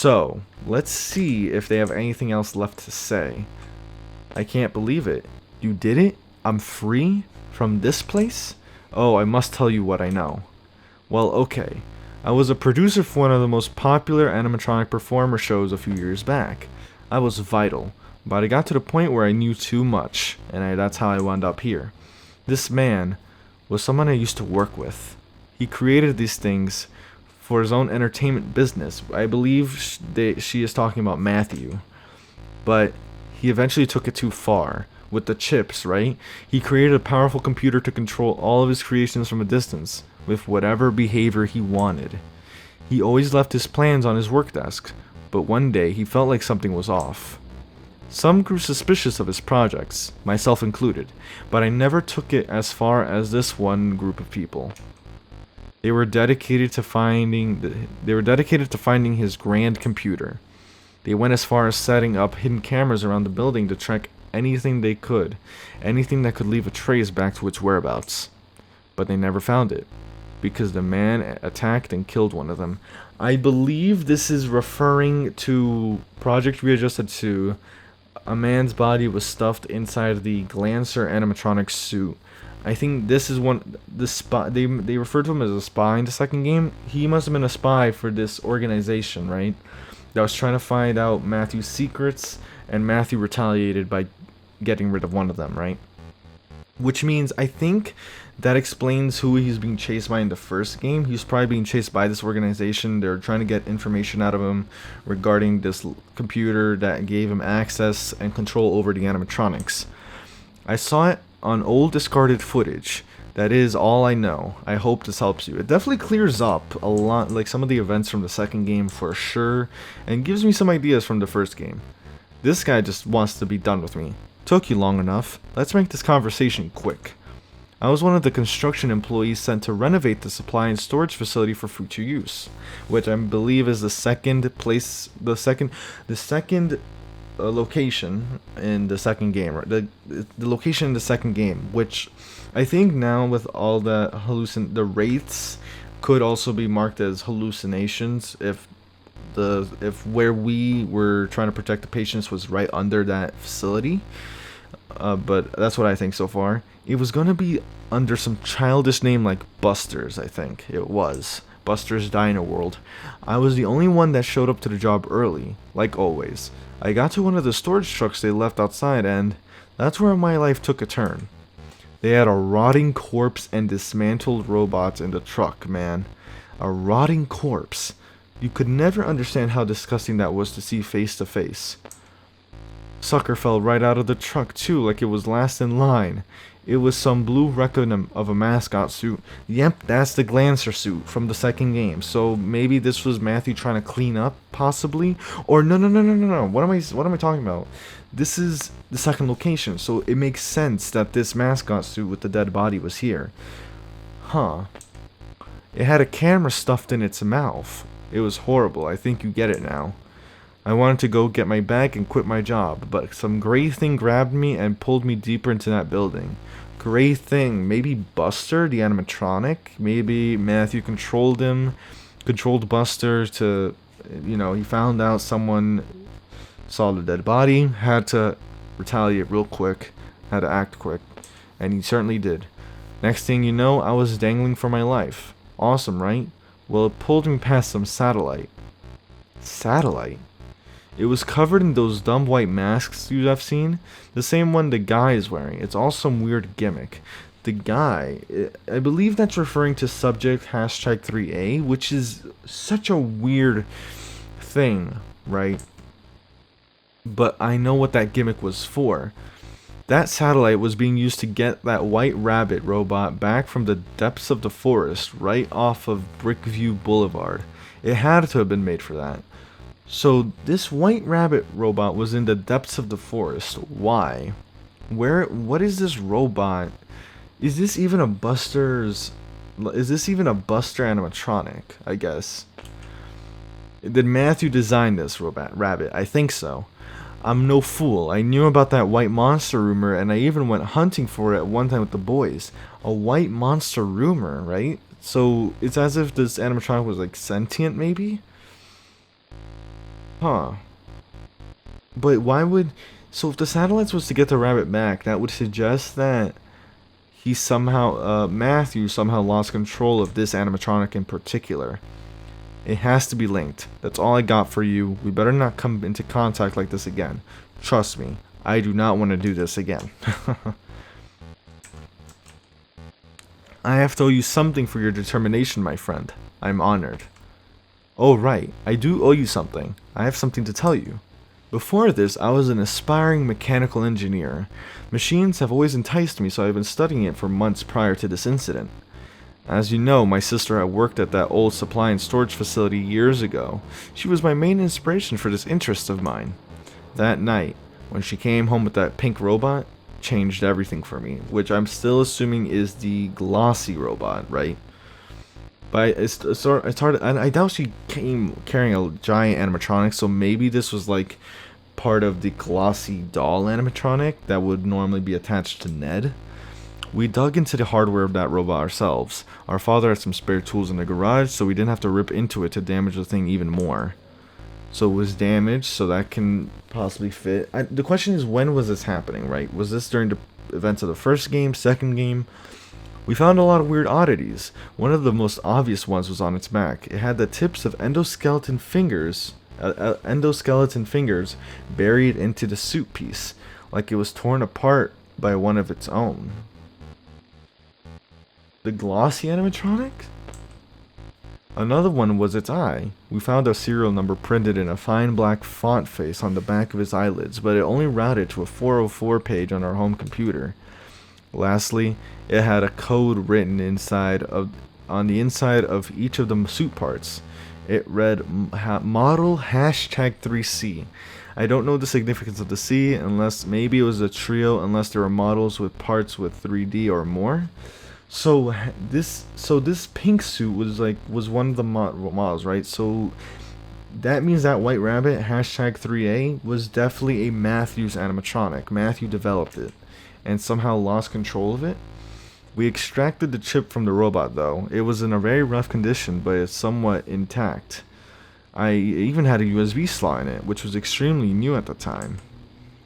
So, let's see if they have anything else left to say. I can't believe it. You did it? I'm free? From this place? Oh, I must tell you what I know. Well, okay. I was a producer for one of the most popular animatronic performer shows a few years back. I was vital, but I got to the point where I knew too much, and that's how I wound up here. This man was someone I used to work with. He created these things for his own entertainment business. I believe she is talking about Matthew. But he eventually took it too far. With the chips, right? He created a powerful computer to control all of his creations from a distance, with whatever behavior he wanted. He always left his plans on his work desk, but one day he felt like something was off. Some grew suspicious of his projects, myself included, but I never took it as far as this one group of people. They were dedicated to finding his grand computer. They went as far as setting up hidden cameras around the building to track anything they could, anything that could leave a trace back to its whereabouts. But they never found it, because the man attacked and killed one of them. I believe this is referring to Project Readjusted 2. A man's body was stuffed inside the Glancer animatronic suit. I think this is the spy. They referred to him as a spy in the second game. He must have been a spy for this organization, right? That was trying to find out Matthew's secrets, and Matthew retaliated by getting rid of one of them, right? Which means I think that explains who he's being chased by in the first game. He's probably being chased by this organization. They're trying to get information out of him regarding this computer that gave him access and control over the animatronics. I saw it on old discarded footage. That is all I know. I hope this helps you. It definitely clears up a lot, like some of the events from the second game for sure, and gives me some ideas from the first game. This guy just wants to be done with me. Took you long enough. Let's make this conversation quick. I was one of the construction employees sent to renovate the supply and storage facility for future use, which I believe is the second location in the second game, right? The location in the second game, which I think now with all the wraiths could also be marked as hallucinations if where we were trying to protect the patients was right under that facility. But that's what I think so far. It was gonna be under some childish name like Buster's. I think it was Buster's Dino World. I was the only one that showed up to the job early, like always. I got to one of the storage trucks they left outside, and that's where my life took a turn. They had a rotting corpse and dismantled robots in the truck, man. A rotting corpse. You could never understand how disgusting that was to see face to face. Sucker fell right out of the truck too, like it was last in line. It was some blue record of a mascot suit. Yep, that's the Glancer suit from the second game. So maybe this was Matthew trying to clean up, possibly? Or no. What am I talking about? This is the second location, so it makes sense that this mascot suit with the dead body was here. Huh. It had a camera stuffed in its mouth. It was horrible. I think you get it now. I wanted to go get my bag and quit my job, but some gray thing grabbed me and pulled me deeper into that building. Gray thing, maybe Buster, the animatronic? Maybe Matthew controlled Buster to, he found out someone saw the dead body, had to retaliate real quick, had to act quick, and he certainly did. Next thing you know, I was dangling for my life. Awesome, right? Well, it pulled me past some satellite. Satellite? It was covered in those dumb white masks you have seen. The same one the guy is wearing. It's all some weird gimmick. The guy, I believe that's referring to subject #3A, which is such a weird thing, right? But I know what that gimmick was for. That satellite was being used to get that white rabbit robot back from the depths of the forest right off of Brickview Boulevard. It had to have been made for that. So this white rabbit robot was in the depths of the forest. Why? What is this robot? Is this even a Buster animatronic, I guess? Did Matthew design this rabbit? I think so. I'm no fool. I knew about that white monster rumor, and I even went hunting for it at one time with the boys. A white monster rumor, right? So it's as if this animatronic was like sentient, maybe? Huh. But why would... So if the satellites was to get the rabbit back, that would suggest that he somehow... Matthew somehow lost control of this animatronic in particular. It has to be linked. That's all I got for you. We better not come into contact like this again. Trust me, I do not want to do this again. I have to owe you something for your determination, my friend. I'm honored. Oh right, I do owe you something. I have something to tell you. Before this, I was an aspiring mechanical engineer. Machines have always enticed me, so I've been studying it for months prior to this incident. As you know, my sister had worked at that old supply and storage facility years ago. She was my main inspiration for this interest of mine. That night, when she came home with that pink robot, changed everything for me, which I'm still assuming is the glossy robot, right? But I doubt she came carrying a giant animatronic, so maybe this was like part of the glossy doll animatronic that would normally be attached to Ned. We dug into the hardware of that robot ourselves. Our father had some spare tools in the garage, so we didn't have to rip into it to damage the thing even more. So it was damaged, so that can possibly fit. The question is, when was this happening, right? Was this during the events of the first game, second game? We found a lot of weird oddities. One of the most obvious ones was on its back. It had the tips of endoskeleton fingers buried into the suit piece, like it was torn apart by one of its own. The glossy animatronic? Another one was its eye. We found a serial number printed in a fine black font face on the back of his eyelids, but it only routed to a 404 page on our home computer. Lastly, it had a code written on the inside of each of the suit parts. It read model #3C. I don't know the significance of the C, unless maybe it was a trio, unless there were models with parts with 3D or more. So this pink suit was one of the models, right? So that means that White Rabbit #3A was definitely a Matthews animatronic. Matthew developed it and somehow lost control of it. We extracted the chip from the robot though. It was in a very rough condition, but it's somewhat intact. I even had a USB slot in it, which was extremely new at the time.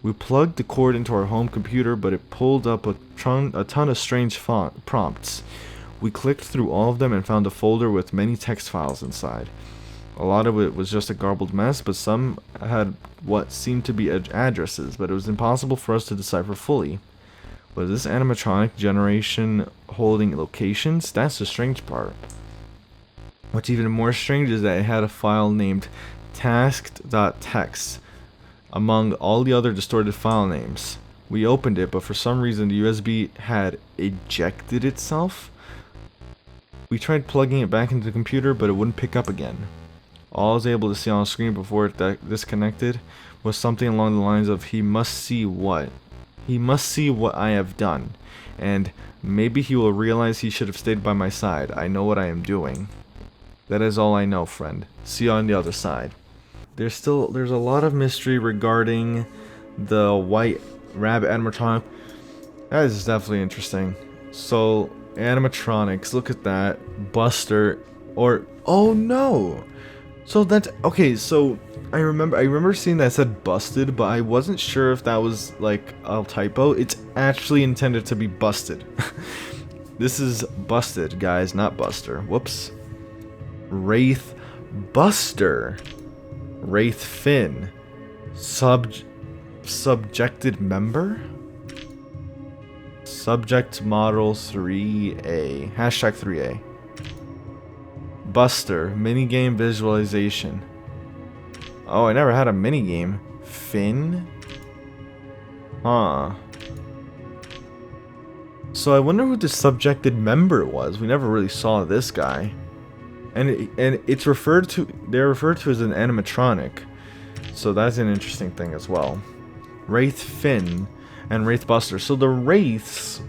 We plugged the cord into our home computer, but it pulled up a ton of strange prompts. We clicked through all of them and found a folder with many text files inside. A lot of it was just a garbled mess, but some had what seemed to be addresses, but it was impossible for us to decipher fully. Was this animatronic generation holding locations? That's the strange part. What's even more strange is that it had a file named tasked.txt among all the other distorted file names. We opened it, but for some reason the USB had ejected itself. We tried plugging it back into the computer, but it wouldn't pick up again. All I was able to see on the screen before it disconnected was something along the lines of, "He must see what? He must see what I have done, and maybe he will realize he should have stayed by my side. I know what I am doing." That is all I know, friend. See you on the other side. There's a lot of mystery regarding the White Rabbit animatronic. That is definitely interesting. So, animatronics, look at that. Buster, oh no! So that's, okay, so I remember seeing that it said busted, but I wasn't sure if that was like a typo. It's actually intended to be busted. This is busted, guys, not Buster. Whoops. Wraith Buster. Wraith Finn. Subjected member? Subject model 3A. #3A. Buster. Minigame visualization. Oh, I never had a minigame. Finn? Huh. So I wonder who the subjected member was. We never really saw this guy. And they're referred to as an animatronic. So that's an interesting thing as well. Wraith Finn and Wraith Buster. So the Wraiths,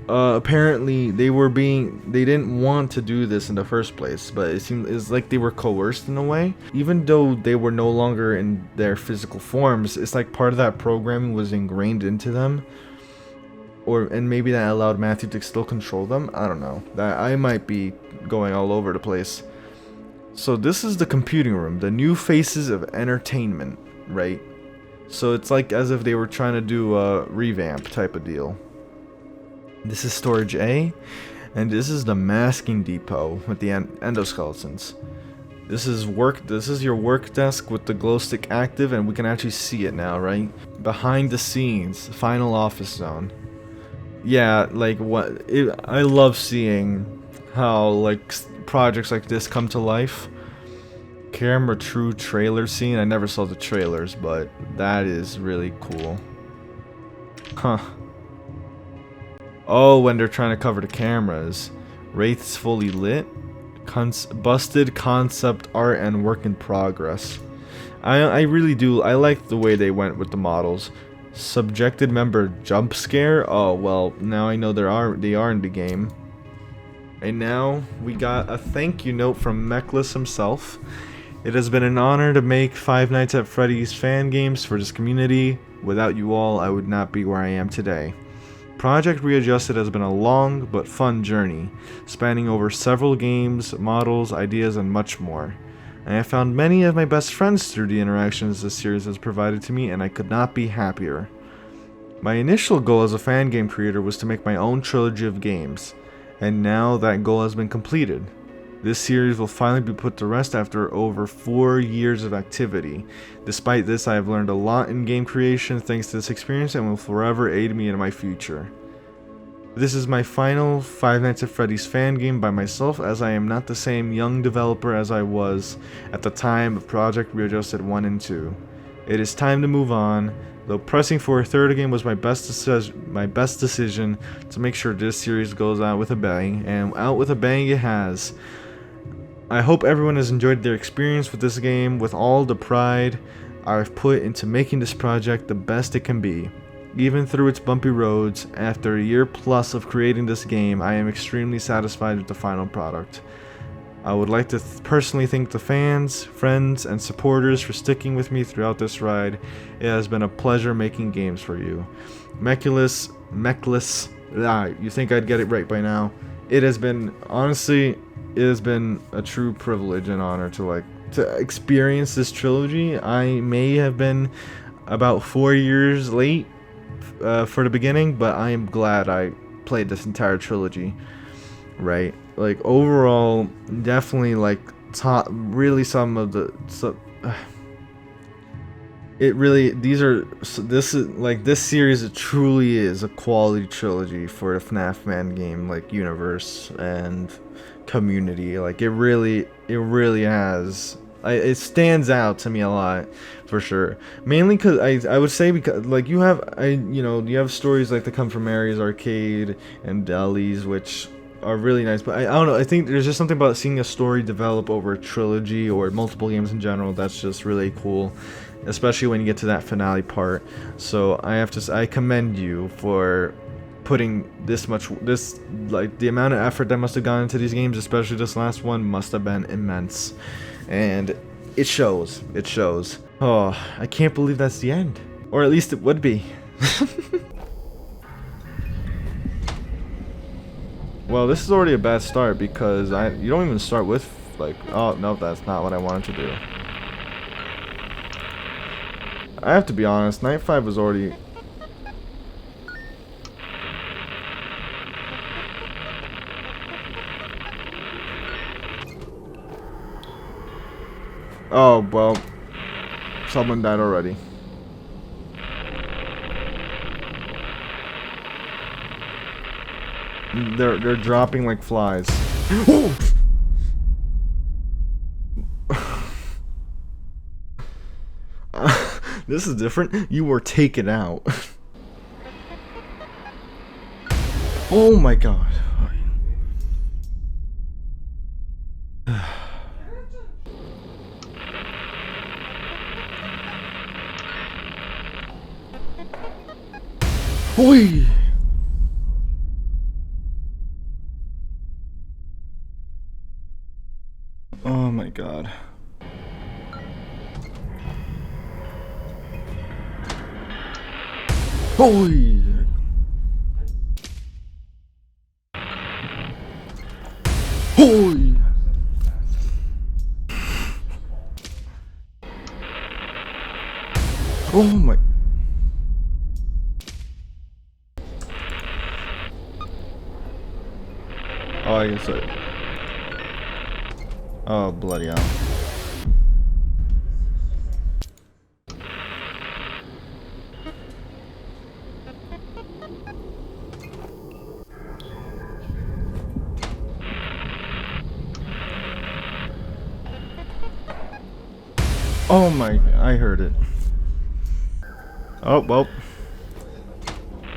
apparently they didn't want to do this in the first place, but it's like they were coerced in a way. Even though they were no longer in their physical forms, it's like part of that programming was ingrained into them. And maybe that allowed Matthew to still control them. I don't know. That I might be going all over the place. So this is the computing room, the new faces of entertainment, right? So it's like as if they were trying to do a revamp type of deal. This is storage A, and this is the masking depot with the endoskeletons. This is your work desk with the glow stick active, and we can actually see it now, right? Behind the scenes, final office zone. Yeah, like I love seeing how like projects like this come to life. Camera true trailer scene. I never saw the trailers, but that is really cool. Huh. Oh, when they're trying to cover the cameras. Wraiths fully lit. Busted concept art and work in progress. I really do. I like the way they went with the models. Subjected member jump scare. Oh well, now I know they are in the game. And now we got a thank you note from Mechless himself. It has been an honor to make Five Nights at Freddy's fan games for this community. Without you all, I would not be where I am today. Project Readjusted has been a long but fun journey, spanning over several games, models, ideas, and much more. I have found many of my best friends through the interactions this series has provided to me, and I could not be happier. My initial goal as a fan game creator was to make my own trilogy of games, and now that goal has been completed. This series will finally be put to rest after over 4 years of activity. Despite this, I have learned a lot in game creation thanks to this experience and will forever aid me in my future. This is my final Five Nights at Freddy's fan game by myself, as I am not the same young developer as I was at the time of Project Readjusted 1 and 2. It is time to move on, though pressing for a third game was my best decision to make sure this series goes out with a bang, and out with a bang it has. I hope everyone has enjoyed their experience with this game with all the pride I've put into making this project the best it can be. Even through its bumpy roads, after a year plus of creating this game, I am extremely satisfied with the final product. I would like to personally thank the fans, friends, and supporters for sticking with me throughout this ride. It has been a pleasure making games for you. Mechless, you think I'd get it right by now. It has been, honestly, it has been a true privilege and honor to experience this trilogy. I may have been about 4 years late for the beginning, but I am glad I played this entire trilogy, right? Like overall, definitely like top, really some of the it really, this is like, this series, it truly is a quality trilogy for the FNAF fan game like universe and community. Like it really has. It stands out to me a lot, for sure. Mainly because I would say, because like you have stories like that come from Mary's Arcade and Deli's, which are really nice. But I don't know. I think there's just something about seeing a story develop over a trilogy or multiple games in general that's just really cool, especially when you get to that finale part. So I commend you for putting the amount of effort that must have gone into these games, especially this last one, must have been immense. And it shows. Oh, I can't believe that's the end. Or at least it would be. Well, this is already a bad start because you don't even start with like, oh no, that's not what I wanted to do. I have to be honest, Night 5 was already... Oh, well, someone died already. They're dropping like flies. This is different. You were taken out. Oh my god. Oi! Oh my god. Oi! Oi! Oh my. Oh, I guess I. Oh, bloody hell. Oh my, I heard it. Oh, well.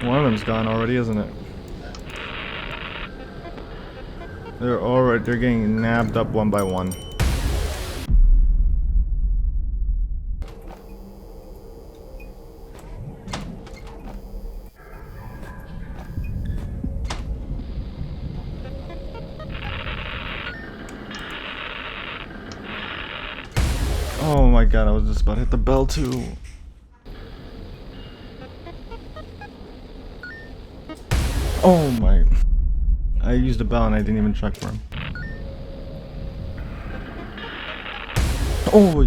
One of them's gone already, isn't it? They're getting nabbed up one by one. Oh my god, I was just about to hit the bell too. Oh my. I used a bell and I didn't even check for him. Oh.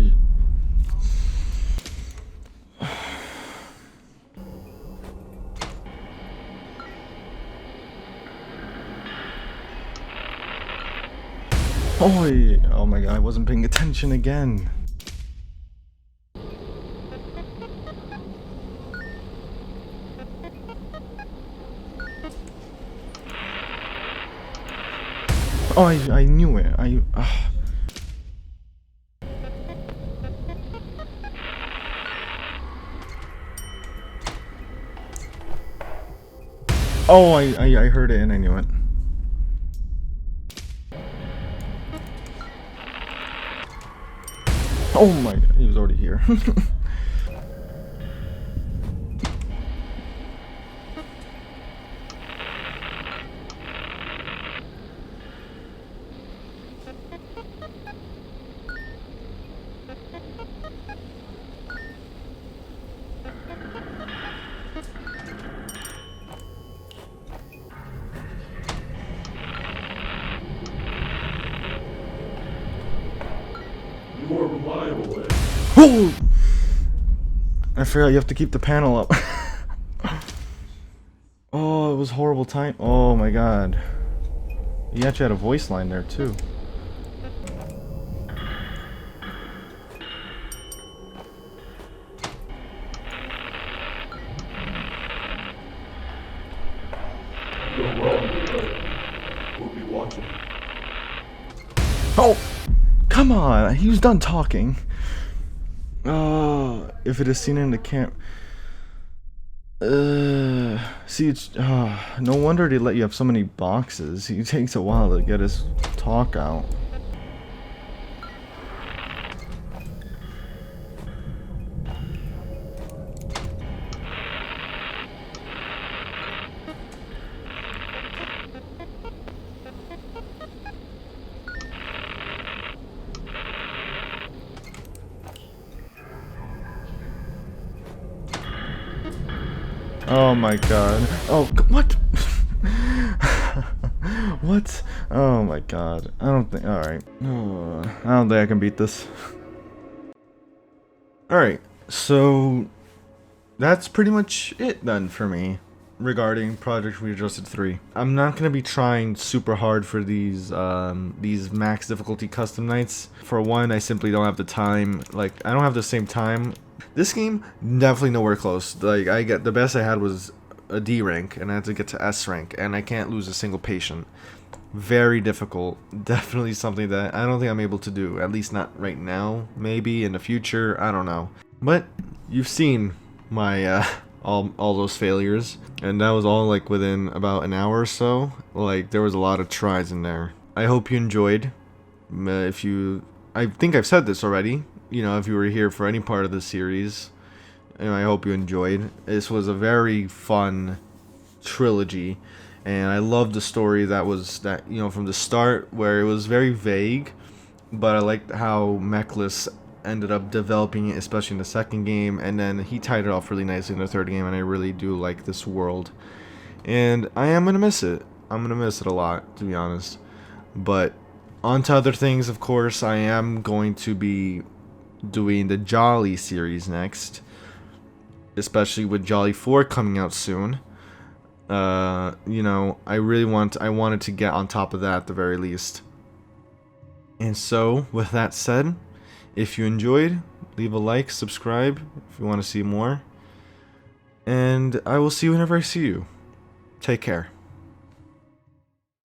Oh my god, I wasn't paying attention again. Oh, I knew it. Oh, I heard it and I knew it. Oh my god, he was already here. More reliable way. Oh! I forgot you have to keep the panel up. Oh, it was horrible time. Oh my god. You actually had a voice line there too. You're wrong, we'll be watching. Oh! Come on! He was done talking. If it is seen in the see, it's no wonder they let you have so many boxes. It takes a while to get his talk out. Oh my god. Oh, what? What? Oh my god. I don't think. Alright. Oh, I don't think I can beat this. Alright, so that's pretty much it then for me regarding Project Readjusted 3. I'm not going to be trying super hard for these max difficulty custom nights. For one, I simply don't have the time. Like, I don't have the same time. This game, definitely nowhere close. Like, the best I had was a D rank, and I had to get to S rank, and I can't lose a single patient. Very difficult. Definitely something that I don't think I'm able to do. At least not right now. Maybe in the future. I don't know. But you've seen my all those failures, and that was all like within about an hour or so. Like, there was a lot of tries in there. I hope you enjoyed. I think I've said this already. You know, if you were here for any part of the series, and I hope you enjoyed. This was a very fun trilogy, and I loved the story you know, from the start, where it was very vague, but I liked how Mechless ended up developing it, especially in the second game, and then he tied it off really nicely in the third game, and I really do like this world. And I am gonna miss it. I'm gonna miss it a lot, to be honest. But on to other things, of course. I am going to be doing the Jolly series next. especially with Jolly 4 coming out soon. You know, I wanted to get on top of that at the very least. And so, with that said, if you enjoyed, leave a like, subscribe if you want to see more. And I will see you whenever I see you. Take care.